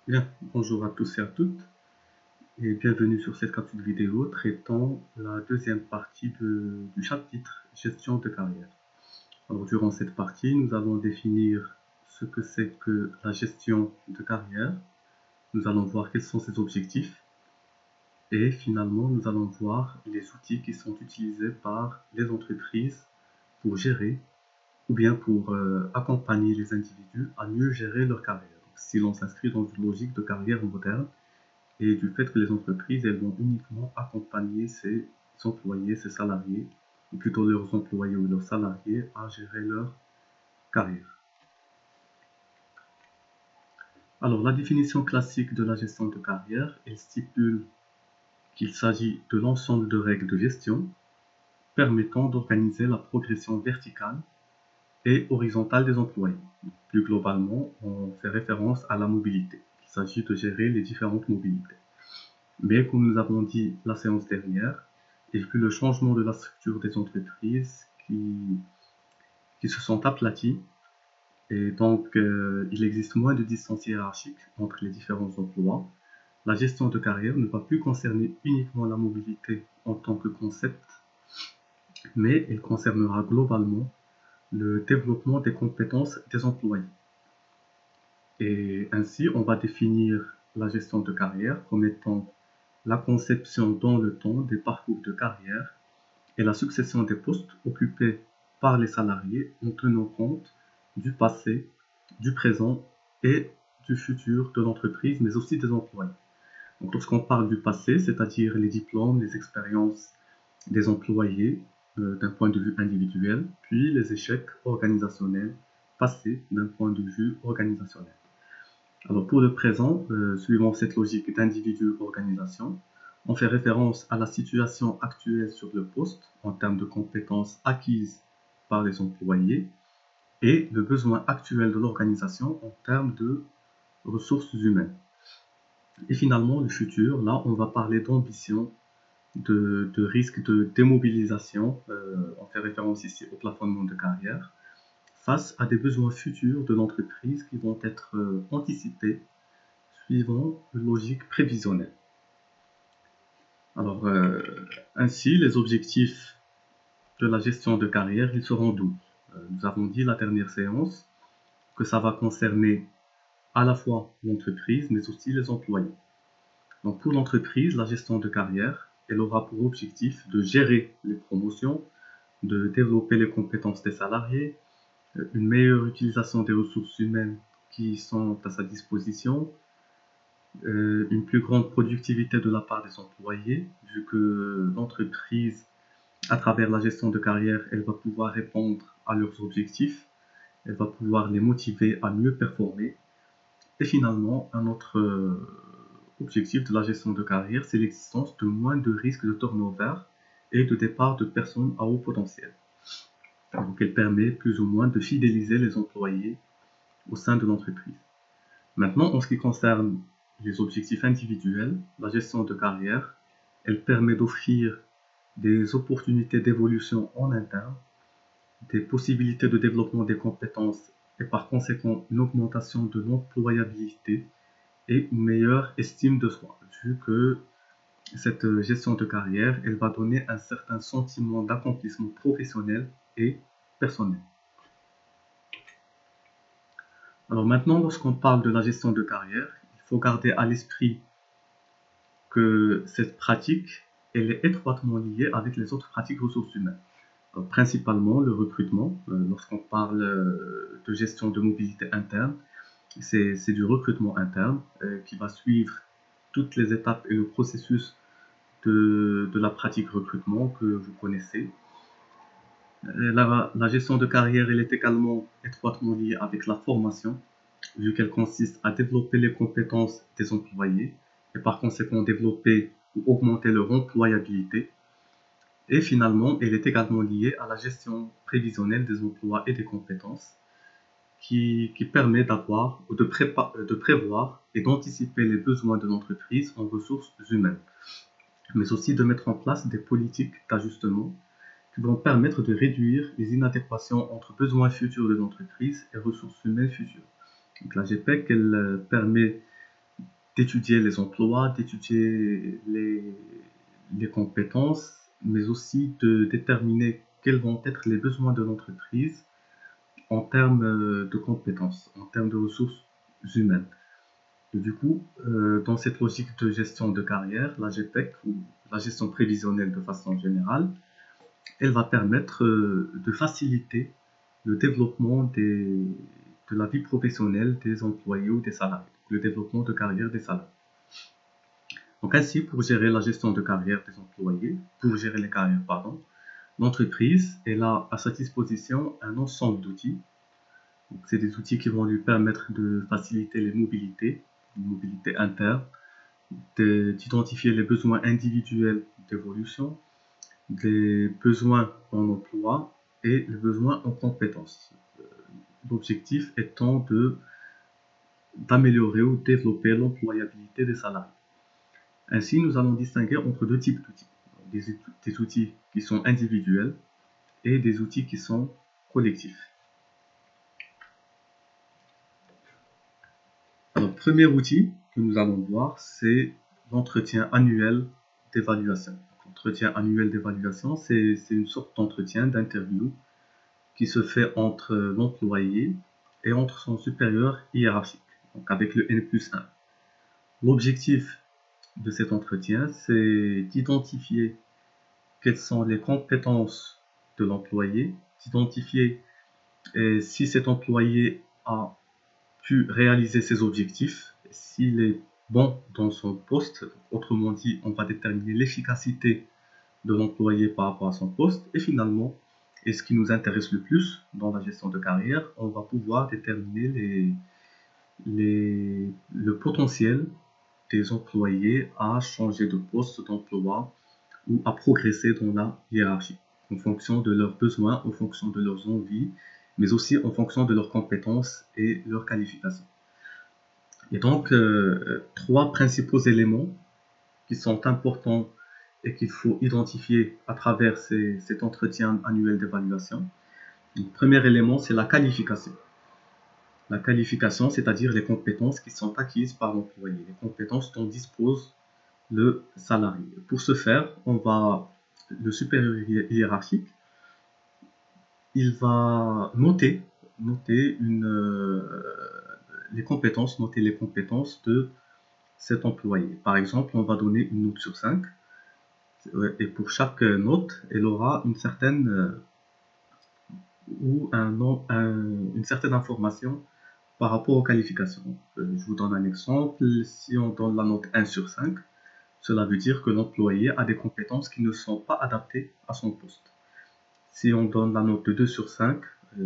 Bien, bonjour à tous et à toutes et bienvenue sur cette capsule vidéo traitant la deuxième partie du chapitre gestion de carrière. Alors durant cette partie, nous allons définir ce que c'est que la gestion de carrière, nous allons voir quels sont ses objectifs et finalement nous allons voir les outils qui sont utilisés par les entreprises pour gérer ou bien pour accompagner les individus à mieux gérer leur carrière. Donc, si l'on s'inscrit dans une logique de carrière moderne, et du fait que les entreprises, elles vont uniquement accompagner ses employés, ses salariés, ou plutôt leurs employés ou leurs salariés à gérer leur carrière. Alors, la définition classique de la gestion de carrière, elle stipule qu'il s'agit de l'ensemble de règles de gestion permettant d'organiser la progression verticale et horizontale des employés. Plus globalement, on fait référence à la mobilité. Il s'agit de gérer les différentes mobilités. Mais comme nous avons dit la séance dernière, et vu le changement de la structure des entreprises qui se sont aplaties, et donc il existe moins de distance hiérarchique entre les différents emplois, la gestion de carrière ne va plus concerner uniquement la mobilité en tant que concept, mais elle concernera globalement le développement des compétences des employés. Et ainsi, on va définir la gestion de carrière comme étant la conception dans le temps des parcours de carrière et la succession des postes occupés par les salariés en tenant compte du passé, du présent et du futur de l'entreprise, mais aussi des employés. Donc, lorsqu'on parle du passé, c'est-à-dire les diplômes, les expériences des employés d'un point de vue individuel, puis les échecs organisationnels passés d'un point de vue organisationnel. Alors pour le présent, suivant cette logique d'individu-organisation, on fait référence à la situation actuelle sur le poste en termes de compétences acquises par les employés et le besoin actuel de l'organisation en termes de ressources humaines. Et finalement, le futur, là, on va parler d'ambition, de risque de démobilisation, on fait référence ici au plafonnement de carrière, face à des besoins futurs de l'entreprise qui vont être anticipés suivant une logique prévisionnelle. Alors, ainsi, les objectifs de la gestion de carrière, ils seront doubles. Nous avons dit la dernière séance que ça va concerner à la fois l'entreprise, mais aussi les employés. Donc, pour l'entreprise, la gestion de carrière, elle aura pour objectif de gérer les promotions, de développer les compétences des salariés, une meilleure utilisation des ressources humaines qui sont à sa disposition, une plus grande productivité de la part des employés, vu que l'entreprise, à travers la gestion de carrière, elle va pouvoir répondre à leurs objectifs, elle va pouvoir les motiver à mieux performer. Et finalement, un autre objectif de la gestion de carrière, c'est l'existence de moins de risques de turnover et de départ de personnes à haut potentiel. Donc elle permet plus ou moins de fidéliser les employés au sein de l'entreprise. Maintenant, en ce qui concerne les objectifs individuels, la gestion de carrière, elle permet d'offrir des opportunités d'évolution en interne, des possibilités de développement des compétences et par conséquent une augmentation de l'employabilité et une meilleure estime de soi, vu que cette gestion de carrière, elle va donner un certain sentiment d'accomplissement professionnel et personnel. Alors maintenant, lorsqu'on parle de la gestion de carrière, il faut garder à l'esprit que cette pratique, elle est étroitement liée avec les autres pratiques ressources humaines. Alors, principalement le recrutement, lorsqu'on parle de gestion de mobilité interne, c'est du recrutement interne qui va suivre toutes les étapes et le processus de la pratique recrutement que vous connaissez. La gestion de carrière, elle est également étroitement liée avec la formation, vu qu'elle consiste à développer les compétences des employés et par conséquent développer ou augmenter leur employabilité. Et finalement, elle est également liée à la gestion prévisionnelle des emplois et des compétences qui permet d'avoir ou de prévoir et d'anticiper les besoins de l'entreprise en ressources humaines, mais aussi de mettre en place des politiques d'ajustement qui vont permettre de réduire les inadéquations entre besoins futurs de l'entreprise et ressources humaines futures. Donc la GPEC, elle permet d'étudier les emplois, d'étudier les compétences, mais aussi de déterminer quels vont être les besoins de l'entreprise en termes de compétences, en termes de ressources humaines. Et du coup, dans cette logique de gestion de carrière, la GPEC, ou la gestion prévisionnelle de façon générale, elle va permettre de faciliter le développement de la vie professionnelle des employés ou des salariés, le développement de carrière des salariés. Donc ainsi, pour gérer la gestion de carrière des employés, pour gérer les carrières, pardon, l'entreprise elle a à sa disposition un ensemble d'outils. C'est des outils qui vont lui permettre de faciliter les mobilités internes, d'identifier les besoins individuels d'évolution, des besoins en emploi et les besoins en compétences. L'objectif étant d'améliorer ou développer l'employabilité des salariés. Ainsi, nous allons distinguer entre deux types d'outils. Des outils qui sont individuels et des outils qui sont collectifs. Alors, le premier outil que nous allons voir, c'est l'entretien annuel d'évaluation. L'entretien annuel d'évaluation, c'est une sorte d'entretien, d'interview qui se fait entre l'employé et entre son supérieur hiérarchique, donc avec le N+1. L'objectif de cet entretien, c'est d'identifier quelles sont les compétences de l'employé, d'identifier si cet employé a pu réaliser ses objectifs, s'il est bon dans son poste. Autrement dit, on va déterminer l'efficacité de l'employé par rapport à son poste. Et finalement, et ce qui nous intéresse le plus dans la gestion de carrière, on va pouvoir déterminer le potentiel des employés à changer de poste d'emploi ou à progresser dans la hiérarchie, en fonction de leurs besoins, en fonction de leurs envies, mais aussi en fonction de leurs compétences et leurs qualifications. Et donc, trois principaux éléments qui sont importants et qu'il faut identifier à travers cet entretien annuel d'évaluation. Le premier élément, c'est la qualification. La qualification, c'est-à-dire les compétences qui sont acquises par l'employé, les compétences dont dispose le salarié. Pour ce faire, le supérieur hiérarchique, il va noter les compétences de cet employé. Par exemple, on va donner une note sur 5 et pour chaque note, elle aura une certaine une certaine information par rapport aux qualifications. Je vous donne un exemple. Si on donne la note 1 sur 5, cela veut dire que l'employé a des compétences qui ne sont pas adaptées à son poste. Si on donne la note de 2 sur 5,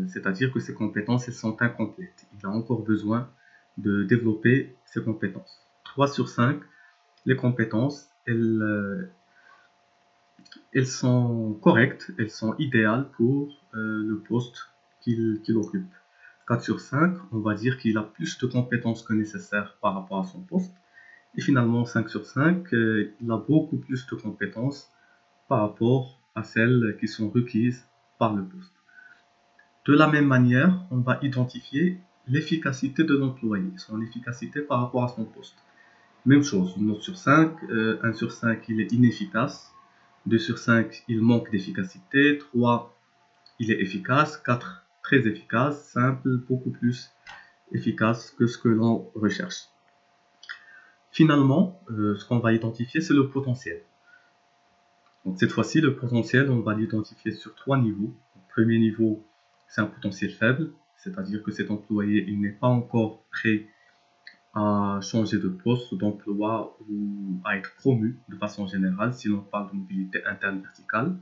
c'est-à-dire que ses compétences elles sont incomplètes. Il a encore besoin de développer ses compétences. 3 sur 5, les compétences, elles sont correctes, elles sont idéales pour le poste qu'il occupe. 4 sur 5, on va dire qu'il a plus de compétences que nécessaire par rapport à son poste. Et finalement, 5 sur 5, il a beaucoup plus de compétences par rapport à celles qui sont requises par le poste. De la même manière, on va identifier l'efficacité de l'employé, son efficacité par rapport à son poste. Même chose, une note sur 5, 1 sur 5, il est inefficace, 2 sur 5, il manque d'efficacité, 3, il est efficace, 4, très efficace, simple, beaucoup plus efficace que ce que l'on recherche. Finalement, ce qu'on va identifier, c'est le potentiel. Donc cette fois-ci, le potentiel, on va l'identifier sur 3 niveaux. Le premier niveau, c'est un potentiel faible, c'est-à-dire que cet employé, il n'est pas encore prêt à changer de poste, d'emploi ou à être promu de façon générale, si l'on parle de mobilité interne verticale.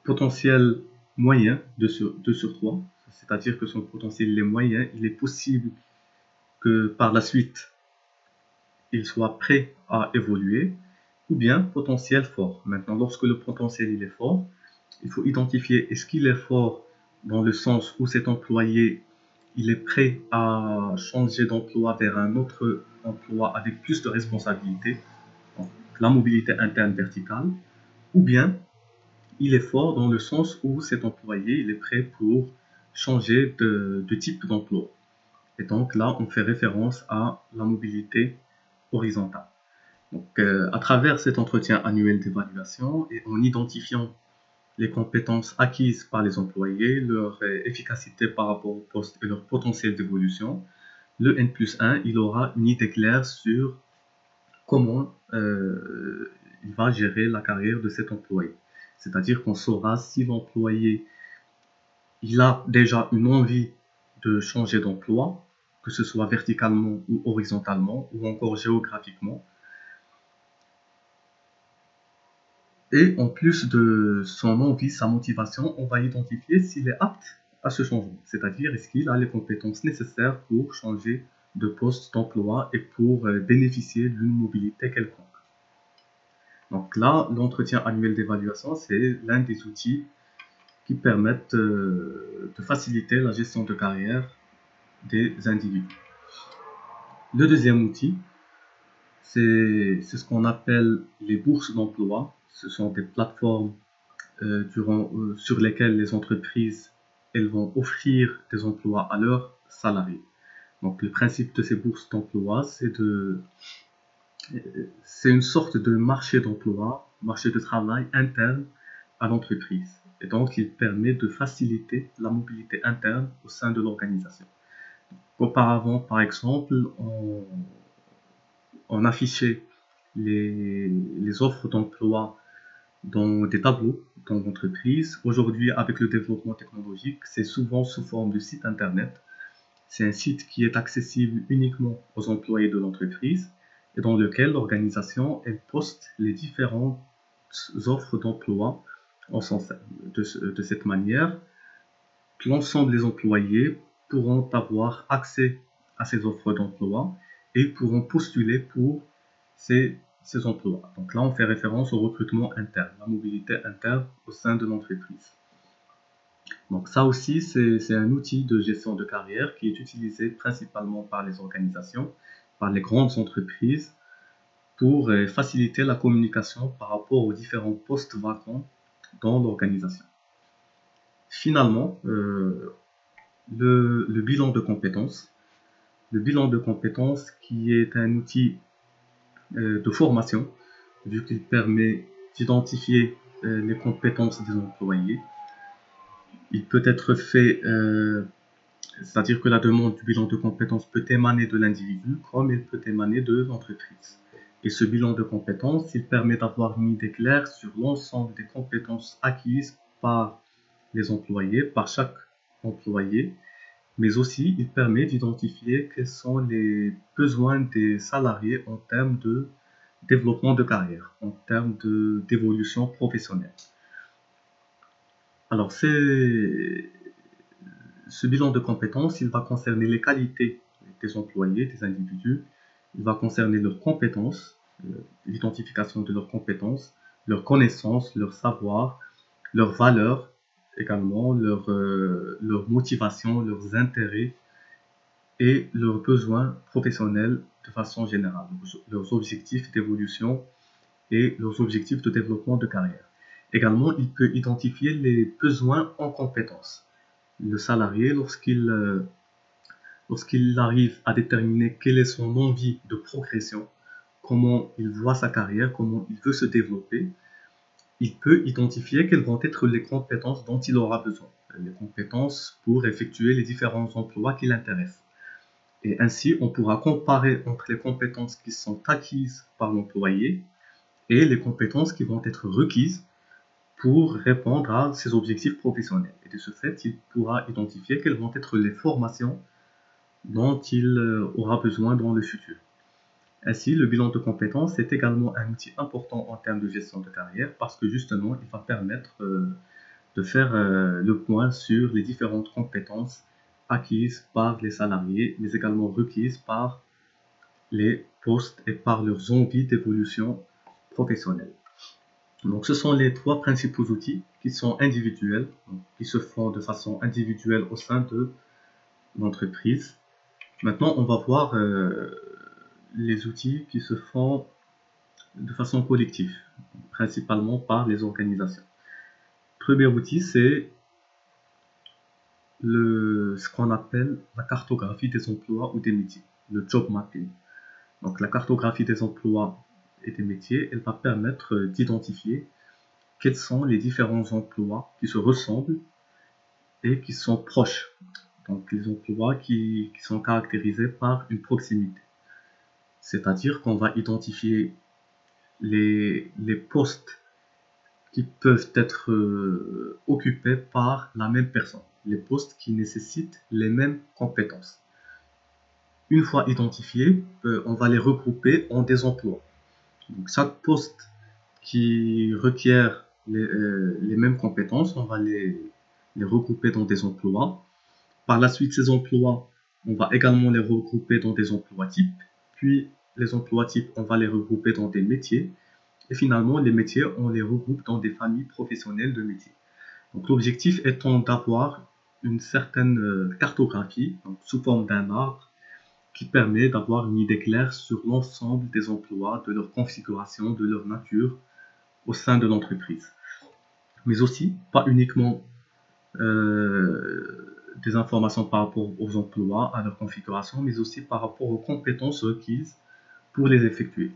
Potentiel moyen, 2 sur 3, c'est-à-dire que son potentiel est moyen, il est possible que par la suite, il soit prêt à évoluer, ou bien potentiel fort. Maintenant, lorsque le potentiel il est fort, il faut identifier est-ce qu'il est fort dans le sens où cet employé il est prêt à changer d'emploi vers un autre emploi avec plus de responsabilités, donc la mobilité interne verticale, ou bien il est fort dans le sens où cet employé il est prêt pour changer de type d'emploi. Et donc là, on fait référence à la mobilité horizontale. Donc, à travers cet entretien annuel d'évaluation et en identifiant les compétences acquises par les employés, leur efficacité par rapport au poste et leur potentiel d'évolution, le N+1 il aura une idée claire sur comment il va gérer la carrière de cet employé. C'est-à-dire qu'on saura si l'employé il a déjà une envie de changer d'emploi, que ce soit verticalement ou horizontalement, ou encore géographiquement. Et en plus de son envie, sa motivation, on va identifier s'il est apte à ce changement. C'est-à-dire, est-ce qu'il a les compétences nécessaires pour changer de poste d'emploi et pour bénéficier d'une mobilité quelconque. Donc là, l'entretien annuel d'évaluation, c'est l'un des outils qui permettent de faciliter la gestion de carrière des individus. Le deuxième outil, c'est ce qu'on appelle les bourses d'emploi. Ce sont des plateformes sur lesquelles les entreprises elles vont offrir des emplois à leurs salariés. Donc le principe de ces bourses d'emploi, c'est une sorte de marché d'emploi, marché de travail interne à l'entreprise. Et donc il permet de faciliter la mobilité interne au sein de l'organisation. Auparavant, par exemple, on affichait les offres d'emploi dans des tableaux dans l'entreprise. Aujourd'hui, avec le développement technologique, c'est souvent sous forme de site internet. C'est un site qui est accessible uniquement aux employés de l'entreprise et dans lequel l'organisation elle poste les différentes offres d'emploi en sens de cette manière. L'ensemble des employés pourront avoir accès à ces offres d'emploi et pourront postuler pour ces emplois. Donc là, on fait référence au recrutement interne, la mobilité interne au sein de l'entreprise. Donc ça aussi, c'est un outil de gestion de carrière qui est utilisé principalement par les organisations, par les grandes entreprises, pour faciliter la communication par rapport aux différents postes vacants dans l'organisation. Finalement, le bilan de compétences. Le bilan de compétences qui est un outil de formation, vu qu'il permet d'identifier les compétences des employés. Il peut être fait, c'est-à-dire que la demande du bilan de compétences peut émaner de l'individu comme elle peut émaner de l'entreprise. Et ce bilan de compétences, il permet d'avoir une idée claire sur l'ensemble des compétences acquises par les employés, par chaque employé, mais aussi il permet d'identifier quels sont les besoins des salariés en termes de développement de carrière, en termes d'évolution professionnelle. Alors, ce bilan de compétences, il va concerner les qualités des employés, des individus, il va concerner leurs compétences, l'identification de leurs compétences, leurs connaissances, leur savoir, leurs valeurs également, leur motivation, leurs intérêts et leurs besoins professionnels de façon générale, leurs objectifs d'évolution et leurs objectifs de développement de carrière. Également, il peut identifier les besoins en compétences. Le salarié, lorsqu'il arrive à déterminer quelle est son envie de progression, comment il voit sa carrière, comment il veut se développer, il peut identifier quelles vont être les compétences dont il aura besoin, les compétences pour effectuer les différents emplois qui l'intéressent. Et ainsi, on pourra comparer entre les compétences qui sont acquises par l'employé et les compétences qui vont être requises pour répondre à ses objectifs professionnels. Et de ce fait, il pourra identifier quelles vont être les formations dont il aura besoin dans le futur. Ainsi, le bilan de compétences est également un outil important en termes de gestion de carrière parce que justement, il va permettre de faire le point sur les différentes compétences acquises par les salariés, mais également requises par les postes et par leurs envies d'évolution professionnelle. Donc, ce sont les trois principaux outils qui sont individuels, qui se font de façon individuelle au sein de l'entreprise. Maintenant, on va voir les outils qui se font de façon collective, principalement par les organisations. Le premier outil, c'est ce qu'on appelle la cartographie des emplois ou des métiers, le job mapping. Donc la cartographie des emplois et des métiers, elle va permettre d'identifier quels sont les différents emplois qui se ressemblent et qui sont proches. Donc les emplois qui sont caractérisés par une proximité. C'est-à-dire qu'on va identifier les postes qui peuvent être occupés par la même personne, les postes qui nécessitent les mêmes compétences. Une fois identifiés, on va les regrouper en des emplois. Donc chaque poste qui requiert les mêmes compétences, on va les regrouper dans des emplois. Par la suite, ces emplois, on va également les regrouper dans des emplois types. Puis les emplois types, on va les regrouper dans des métiers. Et finalement, les métiers, on les regroupe dans des familles professionnelles de métiers. Donc l'objectif étant d'avoir une certaine cartographie, donc sous forme d'un arbre, qui permet d'avoir une idée claire sur l'ensemble des emplois, de leur configuration, de leur nature au sein de l'entreprise. Mais aussi, pas uniquement des informations par rapport aux emplois, à leur configuration, mais aussi par rapport aux compétences requises pour les effectuer.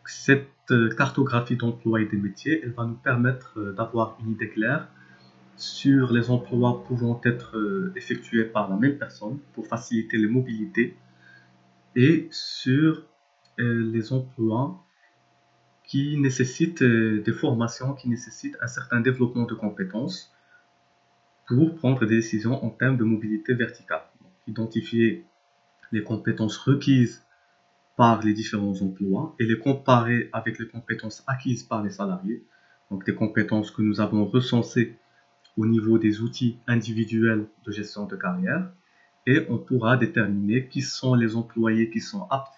Cette cartographie d'emplois et des métiers, elle va nous permettre d'avoir une idée claire sur les emplois pouvant être effectués par la même personne pour faciliter les mobilités et sur les emplois qui nécessitent des formations, qui nécessitent un certain développement de compétences pour prendre des décisions en termes de mobilité verticale. Donc, identifier les compétences requises par les différents emplois et les comparer avec les compétences acquises par les salariés. Donc des compétences que nous avons recensées au niveau des outils individuels de gestion de carrière et on pourra déterminer qui sont les employés qui sont aptes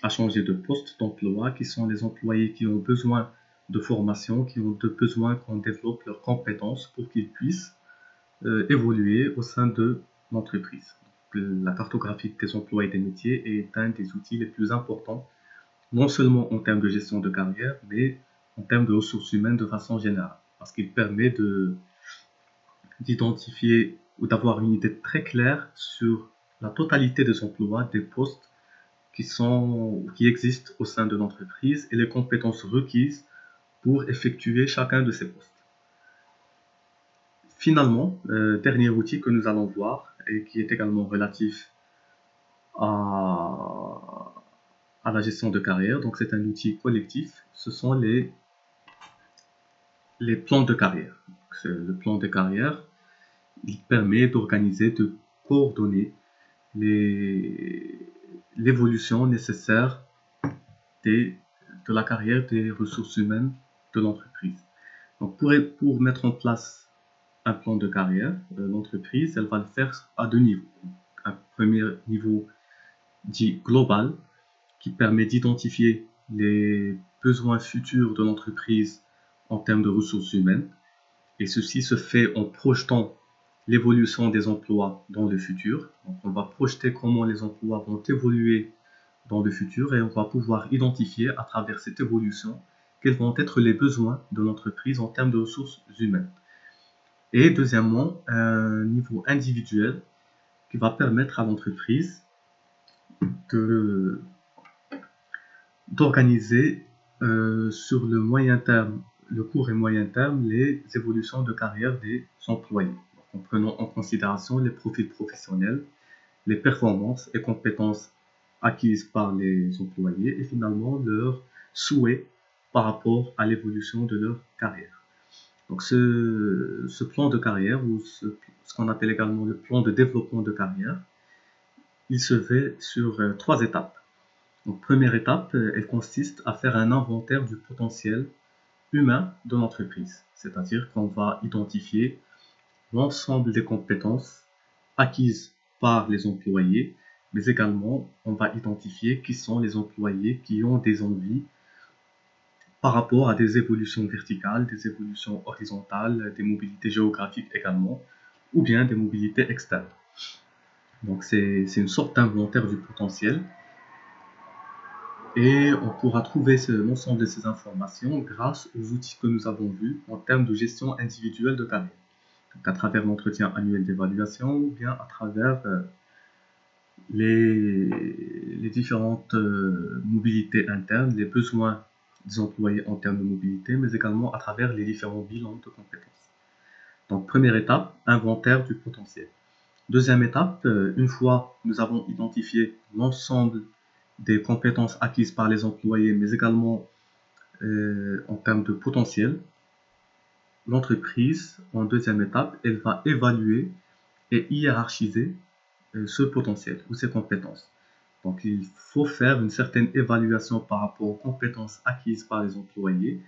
à changer de poste d'emploi, qui sont les employés qui ont besoin de formation, qui ont besoin qu'on développe leurs compétences pour qu'ils puissent évoluer au sein de l'entreprise. La cartographie des emplois et des métiers est un des outils les plus importants, non seulement en termes de gestion de carrière, mais en termes de ressources humaines de façon générale, parce qu'il permet d'identifier ou d'avoir une idée très claire sur la totalité des emplois, des postes qui existent au sein de l'entreprise et les compétences requises pour effectuer chacun de ces postes. Finalement, dernier outil que nous allons voir et qui est également relatif à la gestion de carrière, donc c'est un outil collectif, ce sont les plans de carrière. Le plan de carrière, il permet d'organiser, de coordonner l'évolution nécessaire de la carrière des ressources humaines de l'entreprise. Donc pour mettre en place un plan de carrière, l'entreprise, elle va le faire à deux niveaux. Un premier niveau dit global, qui permet d'identifier les besoins futurs de l'entreprise en termes de ressources humaines. Et ceci se fait en projetant l'évolution des emplois dans le futur. Donc on va projeter comment les emplois vont évoluer dans le futur et on va pouvoir identifier à travers cette évolution quels vont être les besoins de l'entreprise en termes de ressources humaines. Et deuxièmement, un niveau individuel qui va permettre à l'entreprise d'organiser sur le moyen terme, le court et moyen terme, les évolutions de carrière des employés, en prenant en considération les profils professionnels, les performances et compétences acquises par les employés et finalement leurs souhaits par rapport à l'évolution de leur carrière. Donc ce plan de carrière ou ce qu'on appelle également le plan de développement de carrière, il se fait sur trois étapes. Donc première étape, elle consiste à faire un inventaire du potentiel humain de l'entreprise, c'est-à-dire qu'on va identifier l'ensemble des compétences acquises par les employés, mais également on va identifier qui sont les employés qui ont des envies par rapport à des évolutions verticales, des évolutions horizontales, des mobilités géographiques également, ou bien des mobilités externes. Donc c'est une sorte d'inventaire du potentiel et on pourra trouver l'ensemble de ces informations grâce aux outils que nous avons vus en termes de gestion individuelle de carrière. donc à travers l'entretien annuel d'évaluation ou bien à travers les différentes mobilités internes, les besoins des employés en termes de mobilité, mais également à travers les différents bilans de compétences. Donc, première étape, inventaire du potentiel. Deuxième étape, une fois nous avons identifié l'ensemble des compétences acquises par les employés, mais également en termes de potentiel, l'entreprise, en deuxième étape, elle va évaluer et hiérarchiser ce potentiel ou ces compétences. Donc, il faut faire une certaine évaluation par rapport aux compétences acquises par les employés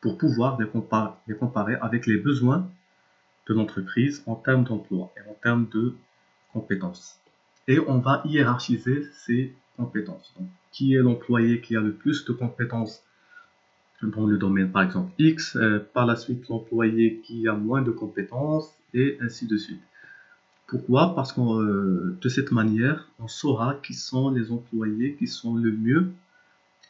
pour pouvoir les comparer avec les besoins de l'entreprise en termes d'emploi et en termes de compétences. Et on va hiérarchiser ces compétences. Donc, qui est l'employé qui a le plus de compétences dans le domaine, par exemple X, par la suite l'employé qui a moins de compétences, et ainsi de suite. Pourquoi? Parce que de cette manière, on saura qui sont les employés qui sont le mieux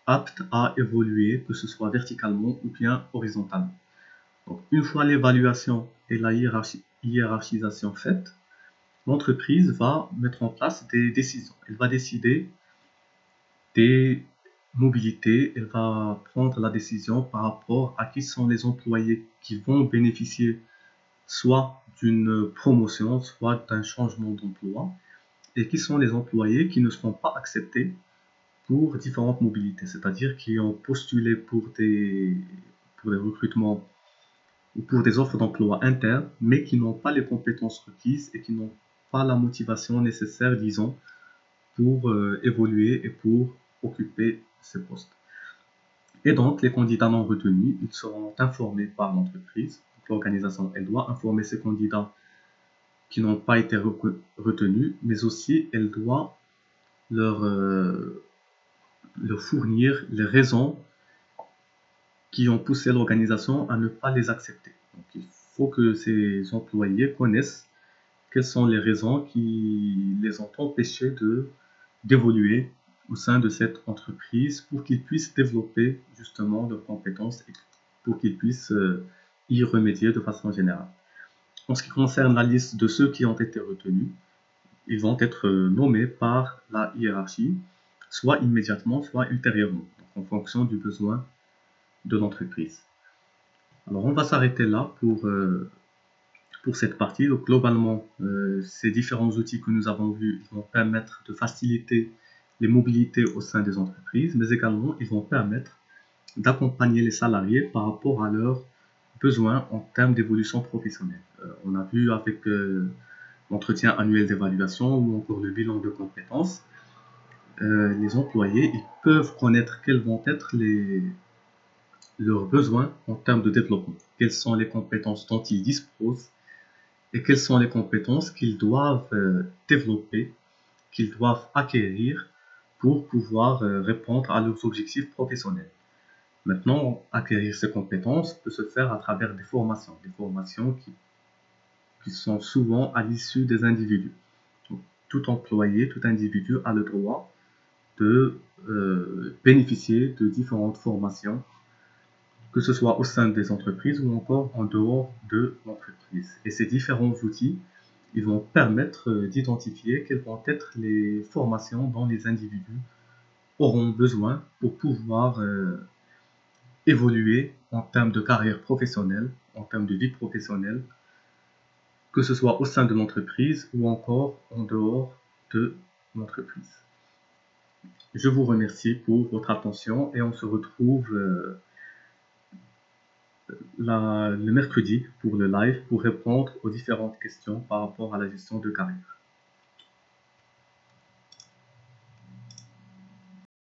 aptes à évoluer, que ce soit verticalement ou bien horizontalement. Donc, une fois l'évaluation et la hiérarchisation faite, l'entreprise va mettre en place des décisions. Elle va décider des mobilités, elle va prendre la décision par rapport à qui sont les employés qui vont bénéficier soit d'une promotion, soit d'un changement d'emploi, et qui sont les employés qui ne seront pas acceptés pour différentes mobilités, c'est-à-dire qui ont postulé pour des recrutements ou pour des offres d'emploi internes, mais qui n'ont pas les compétences requises et qui n'ont pas la motivation nécessaire, disons, pour évoluer et pour occuper ces postes. Et donc, les candidats non retenus, ils seront informés par l'entreprise. L'organisation, elle doit informer ces candidats qui n'ont pas été retenus, mais aussi elle doit leur, leur fournir les raisons qui ont poussé l'organisation à ne pas les accepter. Donc, il faut que ces employés connaissent quelles sont les raisons qui les ont empêchés d'évoluer au sein de cette entreprise pour qu'ils puissent développer justement leurs compétences et pour qu'ils puissent y remédier de façon générale. En ce qui concerne la liste de ceux qui ont été retenus, ils vont être nommés par la hiérarchie, soit immédiatement, soit ultérieurement, en fonction du besoin de l'entreprise. Alors on va s'arrêter là pour cette partie. Donc globalement, ces différents outils que nous avons vus vont permettre de faciliter les mobilités au sein des entreprises, mais également ils vont permettre d'accompagner les salariés par rapport à leurs besoins en termes d'évolution professionnelle. On a vu avec l'entretien annuel d'évaluation ou encore le bilan de compétences, les employés ils peuvent connaître quels vont être leurs besoins en termes de développement, quelles sont les compétences dont ils disposent et quelles sont les compétences qu'ils doivent développer, qu'ils doivent acquérir pour pouvoir répondre à leurs objectifs professionnels. Maintenant, acquérir ces compétences peut se faire à travers des formations qui sont souvent à l'issue des individus. Donc, tout employé, tout individu a le droit de bénéficier de différentes formations, que ce soit au sein des entreprises ou encore en dehors de l'entreprise. Et ces différents outils, ils vont permettre d'identifier quelles vont être les formations dont les individus auront besoin pour pouvoir évoluer en termes de carrière professionnelle, en termes de vie professionnelle, que ce soit au sein de l'entreprise ou encore en dehors de l'entreprise. Je vous remercie pour votre attention et on se retrouve le mercredi pour le live pour répondre aux différentes questions par rapport à la gestion de carrière.